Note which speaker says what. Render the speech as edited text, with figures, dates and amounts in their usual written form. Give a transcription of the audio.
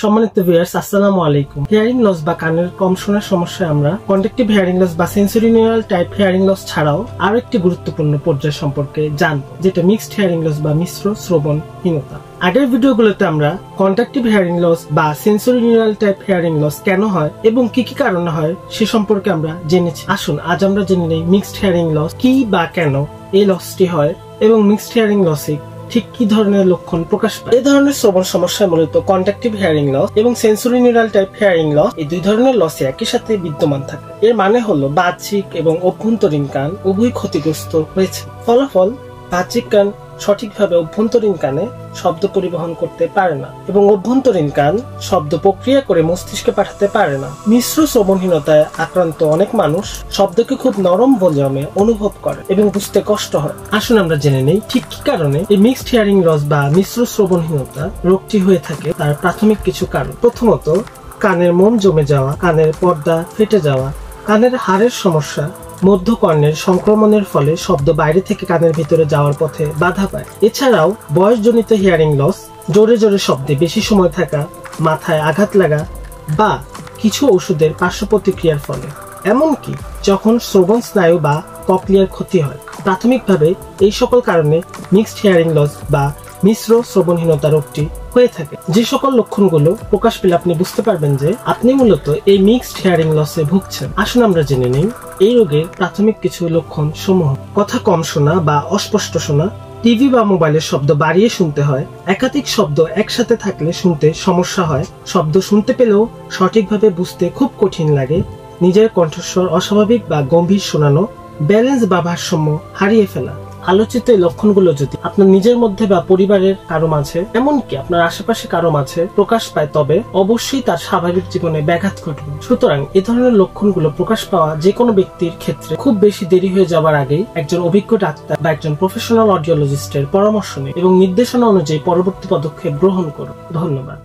Speaker 1: সম্মানিত ভিউয়ার্স, আসসালামু আলাইকুম। হিয়ারিং লস বা কানের কম শোনার সমস্যায় আমরা কনডাক্টিভ হিয়ারিং লস বা sensory neural type hearing loss ছাড়াও আরো একটি গুরুত্বপূর্ণ পর্যায় সম্পর্কে জানবো, যেটা মিক্সড হিয়ারিং লস বা মিশ্র শ্রবণহীনতা। আগের ভিডিওগুলোতে আমরা কনডাক্টিভ হিয়ারিং লস বা sensory neural type hearing loss কেন হয় এবং কি কি কারণে হয় সে সম্পর্কে আমরা জেনেছি। আসুন আজ আমরা জেনে নেই মিক্সড হিয়ারিং লস কি বা কেন এই লসটি হয় এবং মিক্সড হিয়ারিং লসে ঠিক কি ধরনের লক্ষণ প্রকাশ পায়। এই ধরনের শ্রবণ সমস্যা মূলত কনডাক্টিভ হিয়ারিং লস এবং sensory neural type hearing loss, এই দুই ধরনের লসে একই সাথে বিদ্যমান থাকে। এর মানে হলো বাহ্যিক এবং অভ্যন্তরীণ কান উভয় ক্ষতিগ্রস্ত হয়েছে। ফলাফল, বাহ্যিক কান সঠিকভাবে অভ্যন্তরীণ কানে শব্দ পরিবহন করতে পারে না এবং অভ্যন্তরীণ কান শব্দ প্রক্রিয়া করে মস্তিষ্কে পাঠাতে পারে না। মিশ্র শ্রবণহীনতায় আক্রান্ত অনেক মানুষ শব্দকে খুব নরম ভলিউমে অনুভব করে এবং বুঝতে কষ্ট হয়। আসুন আমরা জেনে নেই ঠিক কি কারণে এই মিক্সড হিয়ারিং লস বা মিশ্র শ্রবণহীনতা রোগটি হয়ে থাকে। তার প্রাথমিক কিছু কারণ: প্রথমত, কানের মোম জমে যাওয়া, কানের পর্দা ফেটে যাওয়া, কানের হাড়ের সমস্যা, মধ্যকর্ণের সংক্রমণের ফলে শব্দ বাইরে থেকে কানের ভিতরে যাওয়ার পথে বাধা পায়। এছাড়াও বয়সজনিত হিয়ারিং লস, জোরে জোরে শব্দে বেশি সময় থাকা, মাথায় আঘাত লাগা বা কিছু ওষুধের পার্শ্ব প্রতিক্রিয়ার ফলে, এমনকি যখন শ্রবণ স্নায়ু বা ককলিয়ার ক্ষতি হয়। প্রাথমিকভাবে এই সকল কারণে মিক্সড হিয়ারিং লস বা মিশ্র শ্রবণহীনতা রোগটি হয়ে থাকে। যে সকল লক্ষণগুলো প্রকাশ পেলে আপনি বুঝতে পারবেন যে আপনি মূলত এই মিক্সড হিয়ারিং লসে ভুগছেন। আসুন আমরা জেনে নিই এই রোগের প্রাথমিক কিছু লক্ষণ সমূহ: কথা কম শোনা বা অস্পষ্ট শোনা, টিভি বা মোবাইলের শব্দ বাড়িয়ে শুনতে হয়, একাধিক শব্দ একসাথে থাকলে শুনতে সমস্যা হয়, শব্দ শুনতে পেলেও সঠিকভাবে বুঝতে খুব কঠিন লাগে, নিজের কণ্ঠস্বর অস্বাভাবিক বা গম্ভীর শোনানো, ব্যালেন্স বা ভারসাম্য হারিয়ে ফেলা। আলোচিত এই লক্ষণগুলো যদি আপনার নিজের মধ্যে বা পরিবারের কারো মাঝে, এমনকি আপনার আশেপাশে কারো মাঝে প্রকাশ পায়, তবে অবশ্যই তার স্বাভাবিক জীবনে ব্যাঘাত ঘটবে। সুতরাং এ ধরনের লক্ষণগুলো প্রকাশ পাওয়া যে কোনো ব্যক্তির ক্ষেত্রে খুব বেশি দেরি হয়ে যাবার আগেই একজন অভিজ্ঞ ডাক্তার বা একজন প্রফেশনাল অডিওলজিস্টের পরামর্শ নিন এবং নির্দেশনা অনুযায়ী পরবর্তী পদক্ষেপ গ্রহণ করুন। ধন্যবাদ।